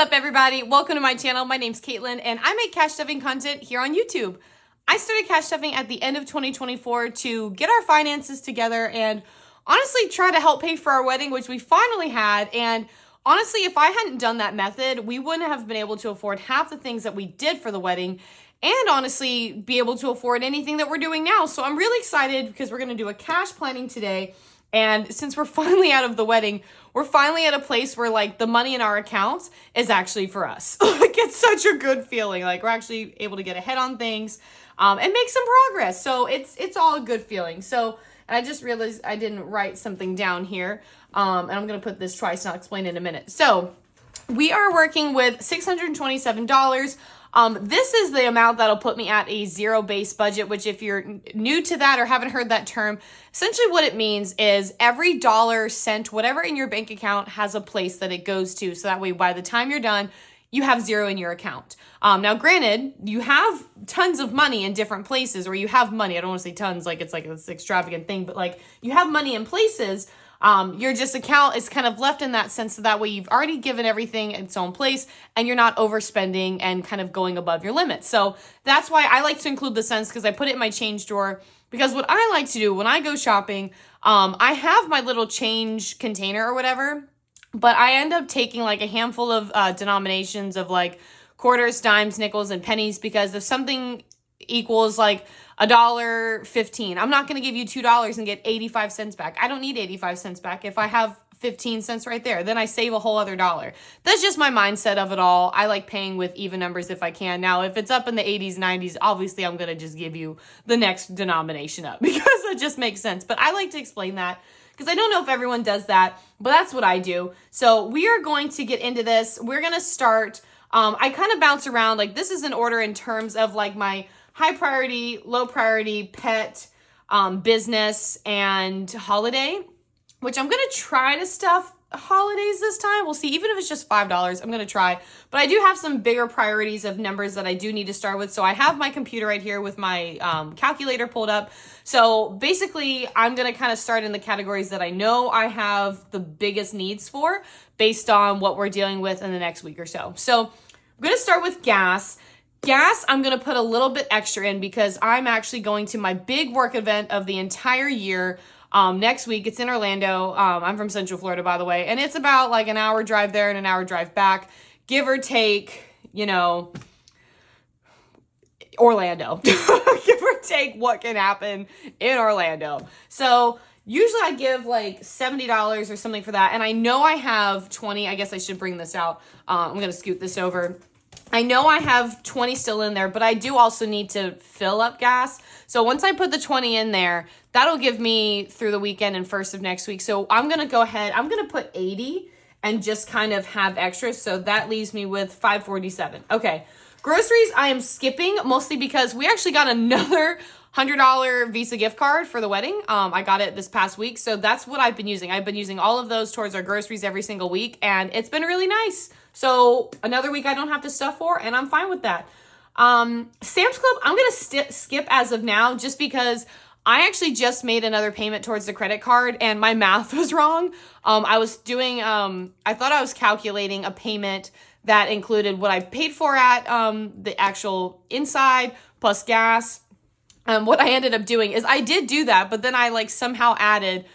up, everybody? Welcome to my channel. My name's Caitlin, and I make cash stuffing content here on YouTube. I started cash stuffing at the end of 2024 to get our finances together and honestly try to help pay for our wedding, which we finally had. And honestly, if I hadn't done that method, we wouldn't have been able to afford half the things that we did for the wedding and honestly be able to afford anything that we're doing now. So I'm really excited because we're going to do a cash planning today. And since we're finally out of the wedding, we're finally at a place where like the money in our accounts is actually for us. Like it's such a good feeling. Like we're actually able to get ahead on things and make some progress. So it's all a good feeling. So, and I just realized I didn't write something down here. And I'm going to put this twice and I'll explain in a minute. So we are working with $627. This is the amount that'll put me at a zero-based budget, which if you're new to that or haven't heard that term, essentially what it means is every dollar, cent, whatever in your bank account has a place that it goes to. So that way, by the time you're done, you have zero in your account. Now, granted, you have tons of money in different places, or you have money. I don't want to say tons, like it's this extravagant thing, but like you have money in places. Your just account is kind of left in that sense, so that way you've already given everything its own place and you're not overspending and kind of going above your limits. So that's why I like to include the cents, because I put it in my change drawer. Because what I like to do when I go shopping, I have my little change container or whatever, but I end up taking like a handful of denominations of like quarters, dimes, nickels, and pennies, because if something equals like $1.15, I'm not going to give you $2 and get 85 cents back. I don't need 85 cents back. If I have 15 cents right there, then I save a whole other $1. That's just my mindset of it all. I like paying with even numbers if I can. Now, if it's up in the 80s, 90s, obviously I'm going to just give you the next denomination up because it just makes sense. But I like to explain that because I don't know if everyone does that, but that's what I do. So we are going to get into this. We're going to start. I kind of bounce around. Like this is an order in terms of like my high priority, low priority, pet, business, and holiday, which I'm going to try to stuff holidays this time. We'll see. Even if it's just $5, I'm going to try. But I do have some bigger priorities of numbers that I do need to start with. So I have my computer right here with my calculator pulled up. So basically, I'm going to kind of start in the categories that I know I have the biggest needs for based on what we're dealing with in the next week or so. So I'm going to start with gas. Gas, I'm going to put a little bit extra in because I'm actually going to my big work event of the entire year next week. It's in Orlando. I'm from Central Florida, by the way, and it's about like an hour drive there and an hour drive back, give or take, Orlando. Give or take what can happen in Orlando. So usually I give like $70 or something for that, and I know I have 20. I guess I should bring this out. I'm going to scoot this over. I know I have 20 still in there, but I do also need to fill up gas. So once I put the 20 in there, that'll give me through the weekend and first of next week. So I'm going to go ahead. I'm going to put 80 and just kind of have extra. So that leaves me with 547. Okay. Groceries, I am skipping mostly because we actually got another $100 Visa gift card for the wedding. I got it this past week. So that's what I've been using. I've been using all of those towards our groceries every single week, and it's been really nice. So another week I don't have to stuff for, and I'm fine with that. Sam's Club, I'm going to skip as of now just because I actually just made another payment towards the credit card and my math was wrong. I was doing, I thought I was calculating a payment that included what I paid for at the actual inside plus gas. What I ended up doing is I did do that, but then I like somehow added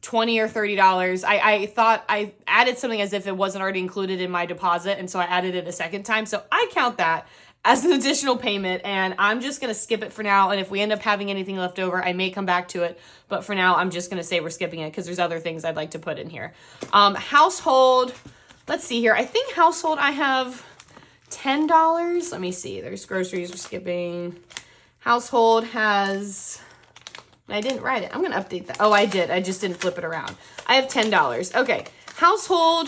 $20 or $30. I thought I added something as if it wasn't already included in my deposit, and so I added it a second time. So I count that as an additional payment, and I'm just going to skip it for now. And if we end up having anything left over, I may come back to it. But for now, I'm just going to say we're skipping it because there's other things I'd like to put in here. Household, let's see here. I think household I have $10. Let me see. There's groceries we're skipping. Household has, I didn't write it. I'm going to update that. Oh, I did. I just didn't flip it around. I have $10. Okay. Household,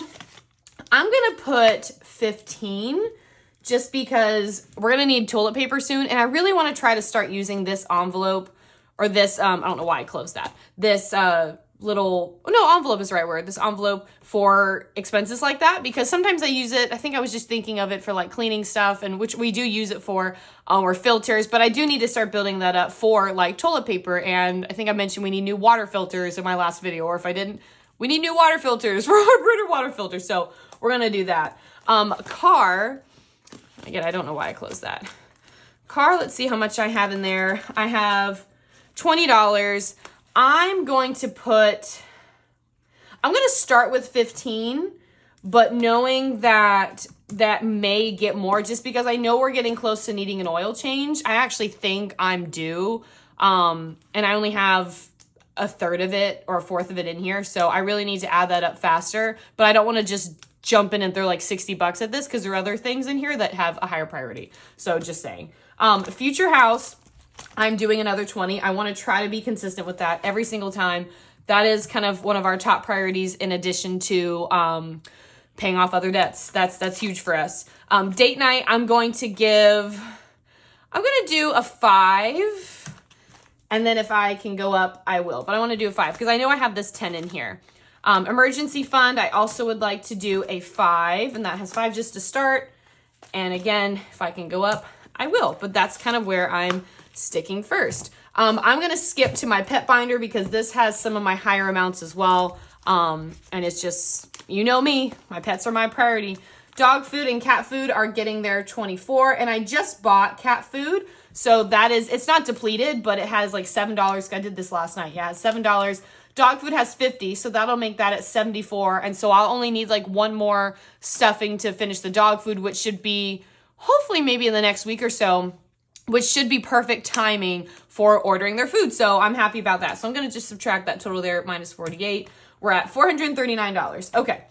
I'm going to put 15 just because we're going to need toilet paper soon. And I really want to try to start using this envelope or this, I don't know why I closed that. This, envelope is the right word. This envelope for expenses like that, because sometimes I use it. I think I was just thinking of it for like cleaning stuff, and which we do use it for, or filters, but I do need to start building that up for like toilet paper. And I think I mentioned we need new water filters in my last video, or if I didn't, we need new water filters for our printer water filters. So we're going to do that. Car, again, I don't know why I closed that. Car, let's see how much I have in there. I have $20. I'm going to start with 15, but knowing that that may get more just because I know we're getting close to needing an oil change. I actually think I'm due, and I only have a third of it or a fourth of it in here. So I really need to add that up faster, but I don't want to just jump in and throw like 60 bucks at this because there are other things in here that have a higher priority. So just saying. Future house, I'm doing another 20. I want to try to be consistent with that every single time. That is kind of one of our top priorities in addition to paying off other debts. That's huge for us. Date night, I'm going to do a 5. And then if I can go up, I will. But I want to do a 5 because I know I have this 10 in here. Emergency fund, I also would like to do a 5. And that has 5 just to start. And again, if I can go up, I will. But that's kind of where I'm sticking first. I'm going to skip to my pet binder because this has some of my higher amounts as well. And it's just, you know me, my pets are my priority. Dog food and cat food are getting their 24. And I just bought cat food. So that is, it's not depleted, but it has like $7. I did this last night. Yeah, it's $7. Dog food has 50, so that'll make that at 74. And so I'll only need like one more stuffing to finish the dog food, which should be hopefully maybe in the next week or so, which should be perfect timing for ordering their food. So I'm happy about that. So I'm going to just subtract that total there, minus 48. We're at $439. Okay,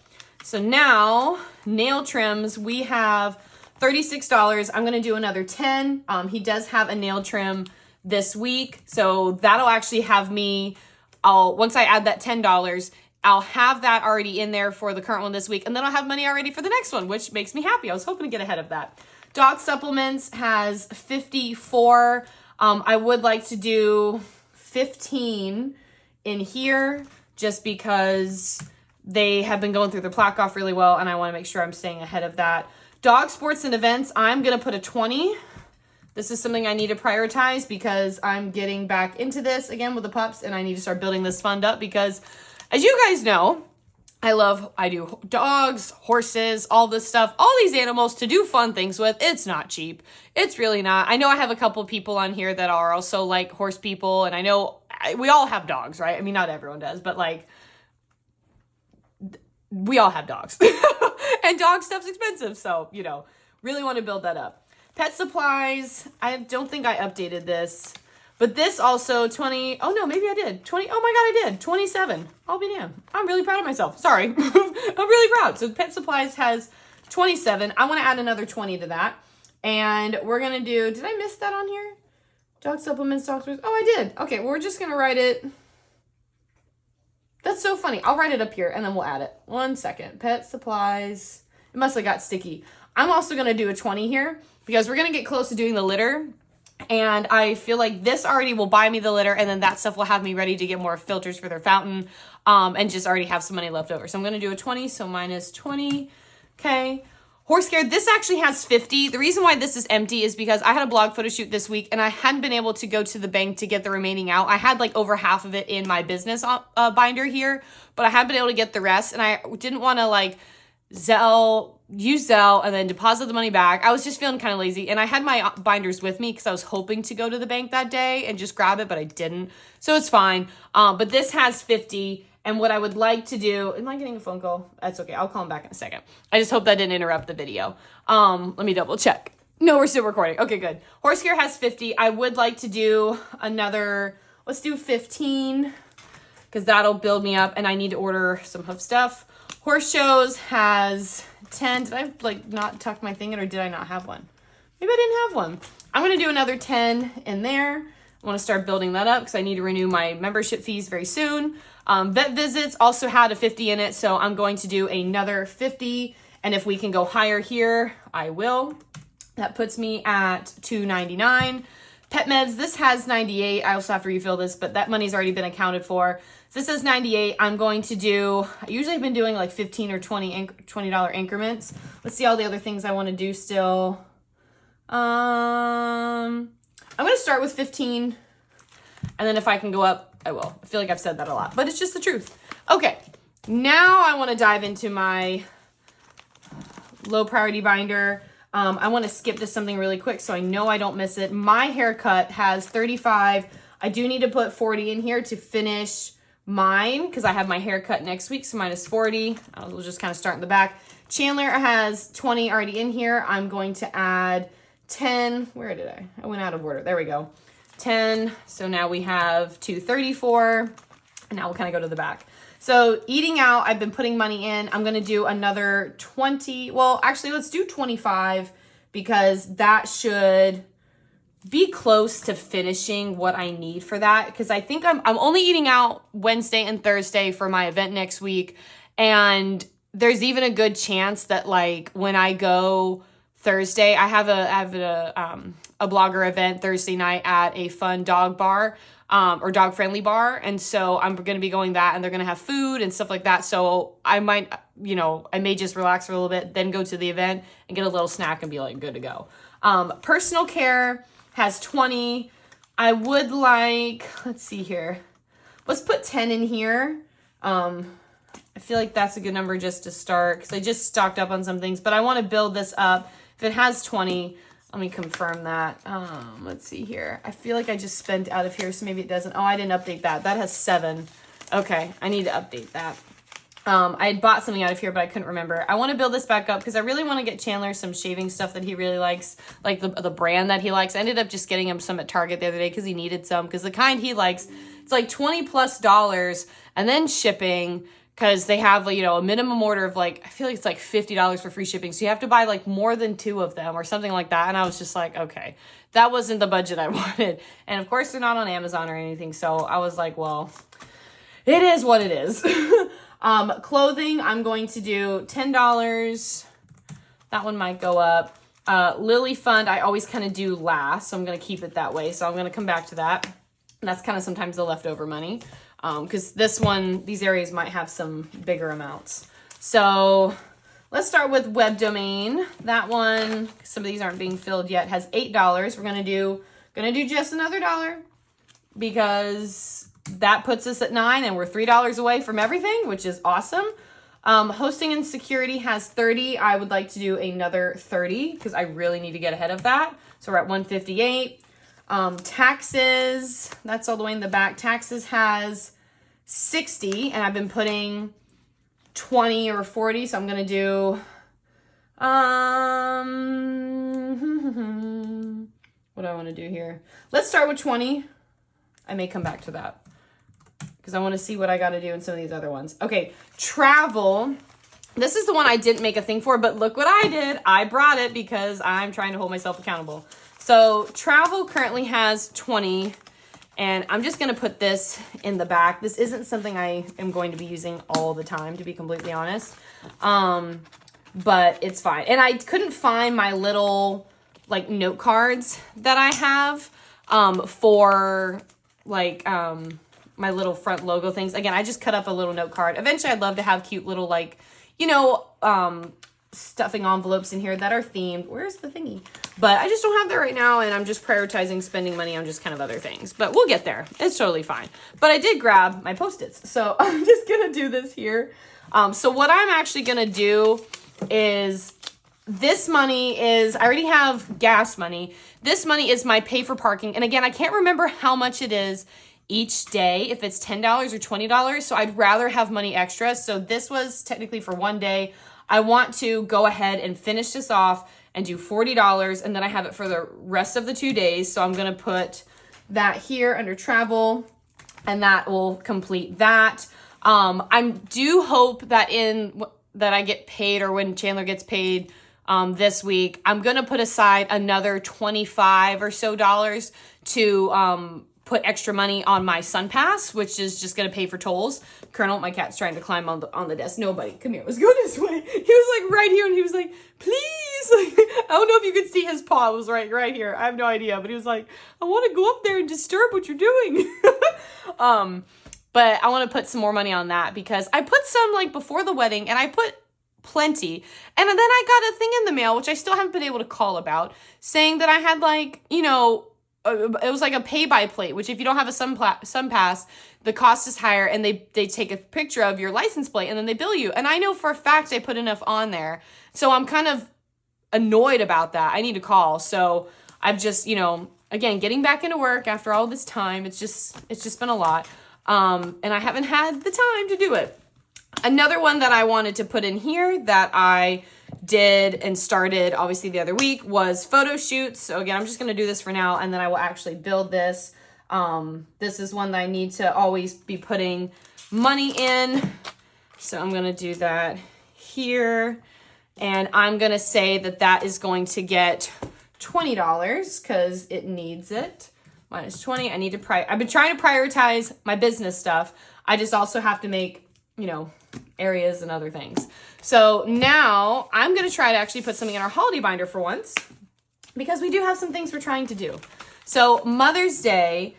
so now nail trims, we have $36. I'm going to do another 10. He does have a nail trim this week. So that'll actually have me, once I add that $10, I'll have that already in there for the current one this week. And then I'll have money already for the next one, which makes me happy. I was hoping to get ahead of that. Dog supplements has 54. I would like to do 15 in here just because they have been going through the plaque off really well. And I want to make sure I'm staying ahead of that. Dog sports and events, I'm going to put a 20. This is something I need to prioritize because I'm getting back into this again with the pups and I need to start building this fund up because as you guys know, I do dogs, horses, all this stuff, all these animals to do fun things with. It's not cheap. It's really not. I know I have a couple people on here that are also like horse people and I know we all have dogs, right? I mean, not everyone does, but like we all have dogs. And dog stuff's expensive, so, you know, really want to build that up. Pet supplies, I don't think I updated this, but this also 20, oh no, maybe I did. 20, oh my God, I did. 27, I'll be damned. I'm really proud of myself, sorry. I'm really proud. So pet supplies has 27. I want to add another 20 to that. And we're going to do, did I miss that on here? Dog supplements, dog food. Oh, I did. Okay, well, we're just going to write it. That's so funny. I'll write it up here and then we'll add it. 1 second. Pet supplies. It must have got sticky. I'm also going to do a 20 here because we're going to get close to doing the litter. And I feel like this already will buy me the litter and then that stuff will have me ready to get more filters for their fountain and just already have some money left over. So I'm going to do a 20. So minus 20. Okay. Horse care, this actually has 50. The reason why this is empty is because I had a blog photo shoot this week and I hadn't been able to go to the bank to get the remaining out. I had like over half of it in my business binder here, but I hadn't been able to get the rest and I didn't want to like use Zelle and then deposit the money back. I was just feeling kind of lazy and I had my binders with me because I was hoping to go to the bank that day and just grab it, but I didn't. So it's fine. But this has 50. And what I would like to do, am I getting a phone call? That's okay. I'll call him back in a second. I just hope that didn't interrupt the video. Let me double check. No, we're still recording. Okay, good. Horse care has 50. I would like to do another, let's do 15 because that'll build me up and I need to order some hoof stuff. Horse shows has 10. Did I like not tuck my thing in or did I not have one? Maybe I didn't have one. I'm going to do another 10 in there. I want to start building that up because I need to renew my membership fees very soon. Vet visits also had a 50 in it, so I'm going to do another 50. And if we can go higher here, I will. That puts me at $299. Pet meds, this has 98. I also have to refill this, but that money's already been accounted for. So this says 98. I'm going to do, I usually have been doing like 15 or $20 increments. Let's see all the other things I want to do still. I'm going to start with 15. And then if I can go up, I will. I feel like I've said that a lot, but it's just the truth. Okay, now I want to dive into my low priority binder. I want to skip to something really quick so I know I don't miss it. My haircut has 35. I do need to put 40 in here to finish mine because I have my haircut next week, so mine is 40. We'll just kind of start in the back. Chandler has 20 already in here. I'm going to add 10. Where did I? I went out of order. There we go. 10. So now we have 234. And now we'll kind of go to the back. So eating out, I've been putting money in. I'm going to do another 20. Well, actually, let's do 25 because that should be close to finishing what I need for that. Because I think I'm only eating out Wednesday and Thursday for my event next week. And there's even a good chance that like when I go Thursday, I have a blogger event Thursday night at a fun dog bar. Or dog friendly bar. And so I'm going to be going that and they're going to have food and stuff like that. So I might, I may just relax for a little bit, then go to the event and get a little snack and be like good to go. Personal care has 20. I would like, let's see here. Let's put 10 in here. I feel like that's a good number just to start because I just stocked up on some things, but I want to build this up. If it has 20, let me confirm that. Let's see here. I feel like I just spent out of here, so maybe it doesn't. Oh, I didn't update that. That has 7. Okay, I need to update that. I had bought something out of here, but I couldn't remember. I want to build this back up because I really want to get Chandler some shaving stuff that he really likes, like the brand that he likes. I ended up just getting him some at Target the other day because he needed some, because the kind he likes, it's like $20+ and then shipping. Because they have, a minimum order of I feel like it's like $50 for free shipping. So you have to buy more than 2 of them or something like that. And I was just like, okay, that wasn't the budget I wanted. And of course, they're not on Amazon or anything. So I was like, well, it is what it is. Clothing, I'm going to do $10. That one might go up. Lily Fund, I always kind of do last. So I'm going to keep it that way. So I'm going to come back to that. And that's kind of sometimes the leftover money. Because these areas might have some bigger amounts. So let's start with web domain. That one, some of these aren't being filled yet, has $8. We're gonna do just another $1 because that puts us at 9 and we're $3 away from everything, which is awesome. Hosting and security has 30. I would like to do another 30 because I really need to get ahead of that. So we're at 158. Taxes, that's all the way in the back. Taxes has 60, and I've been putting 20 or 40, so I'm going to do, what do I want to do here? Let's start with 20. I may come back to that because I want to see what I got to do in some of these other ones. Okay, travel. This is the one I didn't make a thing for, but look what I did. I brought it because I'm trying to hold myself accountable. So travel currently has 20. And I'm just going to put this in the back. This isn't something I am going to be using all the time, to be completely honest. But it's fine. And I couldn't find my little, note cards that I have for, my little front logo things. Again, I just cut up a little note card. Eventually, I'd love to have cute little, stuffing envelopes in here that are themed. Where's the thingy? But I just don't have that right now, and I'm just prioritizing spending money on just kind of other things. But we'll get there. It's totally fine. But I did grab my Post-its, so I'm just going to do this here. So what I'm actually going to do is this money is, I already have gas money. This money is my pay for parking. And again, I can't remember how much it is each day, if it's $10 or $20. So I'd rather have money extra. So this was technically for one day. I want to go ahead and finish this off and do $40, and then I have it for the rest of the 2 days. So I'm going to put that here under travel, and that will complete that. I do hope that that I get paid, or when Chandler gets paid this week, I'm going to put aside another $25 or so to put extra money on my Sun Pass, which is just going to pay for tolls. Colonel, my cat's trying to climb on the desk. Nobody, come here. Let's go this way. He was right here, and he was like, please. I don't know if you could see his paw. It was right here. I have no idea. But he was like, I want to go up there and disturb what you're doing. But I want to put some more money on that because I put some before the wedding, and I put plenty. And then I got a thing in the mail, which I still haven't been able to call about, saying that I had it was like a pay by plate, which if you don't have a Sun Pass, the cost is higher, and they take a picture of your license plate and then they bill you. And I know for a fact I put enough on there. So I'm kind of annoyed about that. I need to call. So I've just, again, getting back into work after all this time, it's just been a lot. And I haven't had the time to do it. Another one that I wanted to put in here that I did and started obviously the other week was photo shoots. So again, I'm just going to do this for now, and then I will actually build this. This is one that I need to always be putting money in. So I'm going to do that here, and I'm going to say that is going to get $20 because it needs it. Minus 20. I need to I've been trying to prioritize my business stuff. I just also have to make, areas and other things. So now I'm going to try to actually put something in our holiday binder for once, because we do have some things we're trying to do. So Mother's Day,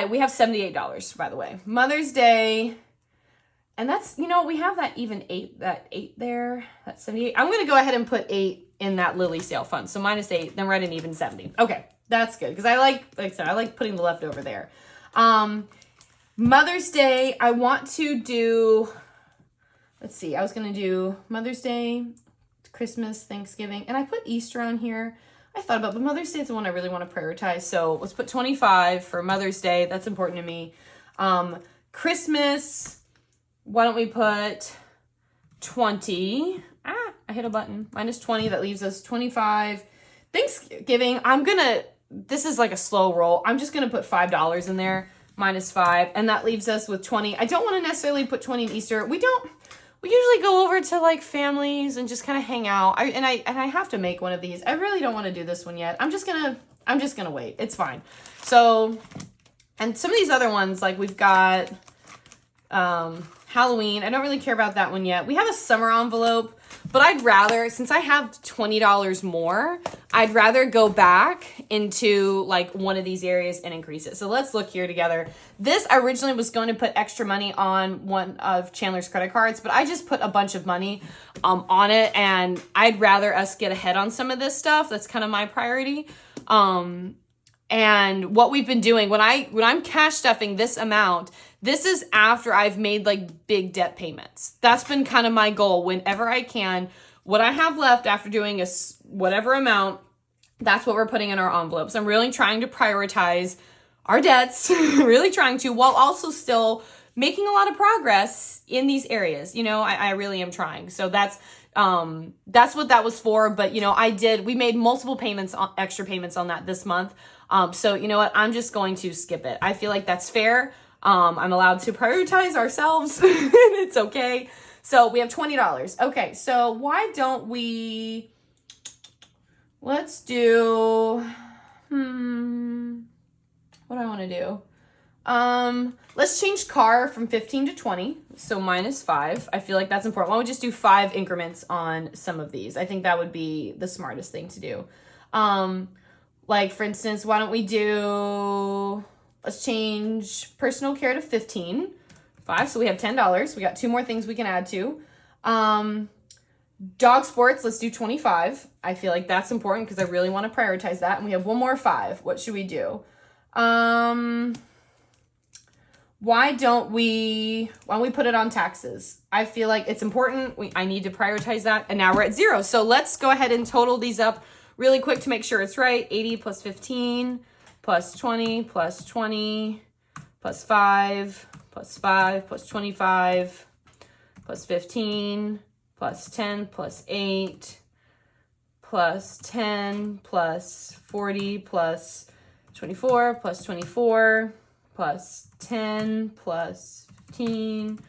we have $78, by the way. Mother's Day, and that's, we have that even eight there. That's 78. I'm going to go ahead and put 8 in that Lily sale fund. So minus 8, then we're at an even 70. Okay, that's good, because like I said, I like putting the leftover there. Mother's Day, I want to do, let's see, I was going to do Mother's Day, Christmas, Thanksgiving, and I put Easter on here. I thought about, but Mother's Day is the one I really want to prioritize. So let's put 25 for Mother's Day. That's important to me. Christmas, why don't we put 20? I hit a button. Minus 20, that leaves us 25. Thanksgiving, this is like a slow roll. I'm just going to put $5 in there. Minus 5, and that leaves us with 20. I don't want to necessarily put 20 in Easter. We usually go over to like families and just kind of hang out. I have to make one of these. I really don't want to do this one yet. I'm just gonna wait. It's fine. So, and some of these other ones, like we've got Halloween. I don't really care about that one yet. We have a summer envelope, but I'd rather, since I have $20 more, I'd rather go back into like one of these areas and increase it. So let's look here together. This originally was going to put extra money on one of Chandler's credit cards, but I just put a bunch of money on it, and I'd rather us get ahead on some of this stuff. That's kind of my priority. And what we've been doing, when I'm cash stuffing this amount, this is after I've made like big debt payments. That's been kind of my goal whenever I can. What I have left after doing whatever amount, that's what we're putting in our envelopes. I'm really trying to prioritize our debts, really trying to, while also still making a lot of progress in these areas. I really am trying. So that's what that was for. But, we made multiple extra payments on that this month. So you know what? I'm just going to skip it. I feel like that's fair. I'm allowed to prioritize ourselves and it's okay. So we have $20. Okay. So why don't let's do, what do I want to do? Let's change car from 15 to 20. So minus 5. I feel like that's important. Why don't we just do 5 increments on some of these? I think that would be the smartest thing to do. Like for instance, why don't we let's change personal care to 15. 5. So we have $10. We got 2 more things we can add to. Dog sports, let's do 25. I feel like that's important because I really want to prioritize that. And we have 1 more 5. What should we do? Why don't we put it on taxes? I feel like it's important. I need to prioritize that. And now we're at 0. So let's go ahead and total these up really quick to make sure it's right. 80 plus 15 plus 20 plus 20 plus 5 plus 5 plus 25 plus 15 plus 10 plus 8 plus 10 plus 40 plus 24 plus 24 plus 10 plus 15,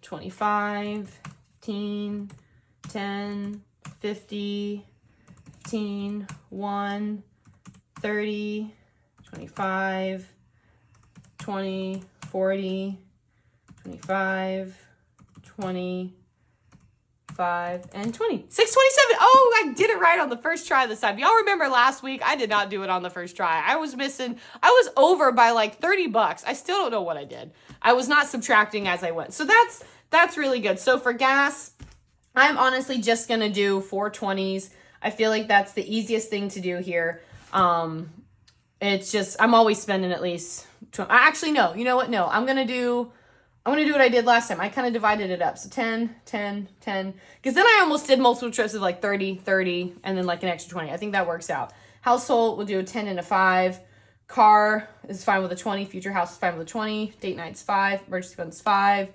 25, 15, 10, 50, 15, 1, 30, 25, 20, 40, 25, 20, 5, and 20. 627. Oh, I did it right on the first try this time. Y'all remember last week? I did not do it on the first try. I was over by like $30. I still don't know what I did. I was not subtracting as I went. So that's really good. So for gas, I'm honestly just going to do 4 20s. I feel like that's the easiest thing to do here. It's just, I'm always spending at least, actually, no, you know what? No, I'm going to do what I did last time. I kind of divided it up. So 10, 10, 10. Because then I almost did multiple trips of like 30, 30, and then like an extra 20. I think that works out. Household, we'll do a 10 and a 5. Car is fine with a 20. Future house is fine with a 20. Date night's 5. Emergency fund's 5.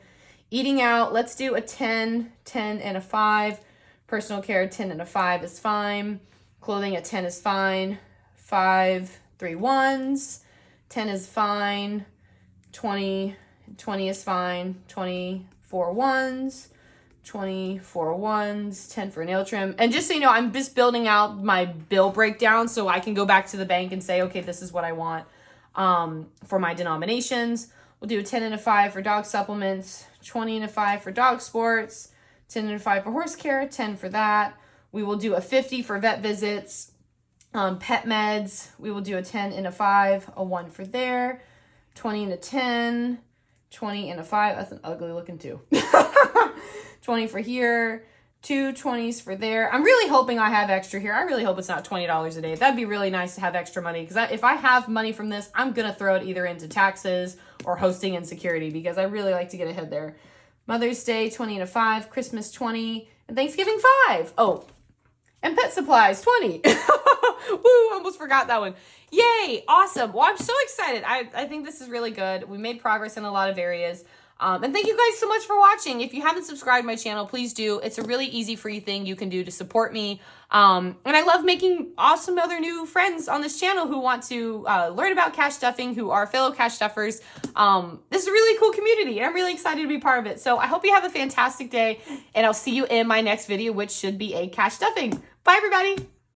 Eating out, let's do a 10, 10, and a 5. Personal care, 10 and a 5 is fine. Clothing at 10 is fine. 5, 3 ones. 10 is fine. 20 is fine. 24 ones. 24 ones. 10 for nail trim. And just so you know, I'm just building out my bill breakdown so I can go back to the bank and say, okay, this is what I want for my denominations. We'll do a 10 and a 5 for dog supplements. 20 and a 5 for dog sports. 10 and a 5 for horse care. 10 for that. We will do a 50 for vet visits. Pet meds, we will do a 10 and a 5, a 1 for there, 20 and a 10, 20 and a 5, that's an ugly looking 2, 20 for here, 2 20s for there. I'm really hoping I have extra here. I really hope it's not $20 a day. That'd be really nice to have extra money, because if I have money from this, I'm going to throw it either into taxes or hosting and security, because I really like to get ahead there. Mother's Day, 20 and a 5, Christmas, 20, and Thanksgiving, 5. Oh, and pet supplies, 20. Woo, almost forgot that one. Yay, awesome. Well, I'm so excited. I think this is really good. We made progress in a lot of areas. And thank you guys so much for watching. If you haven't subscribed to my channel, please do. It's a really easy, free thing you can do to support me. And I love making awesome other new friends on this channel who want to learn about cash stuffing, who are fellow cash stuffers. This is a really cool community, and I'm really excited to be part of it. So I hope you have a fantastic day, and I'll see you in my next video, which should be a cash stuffing. Bye, everybody.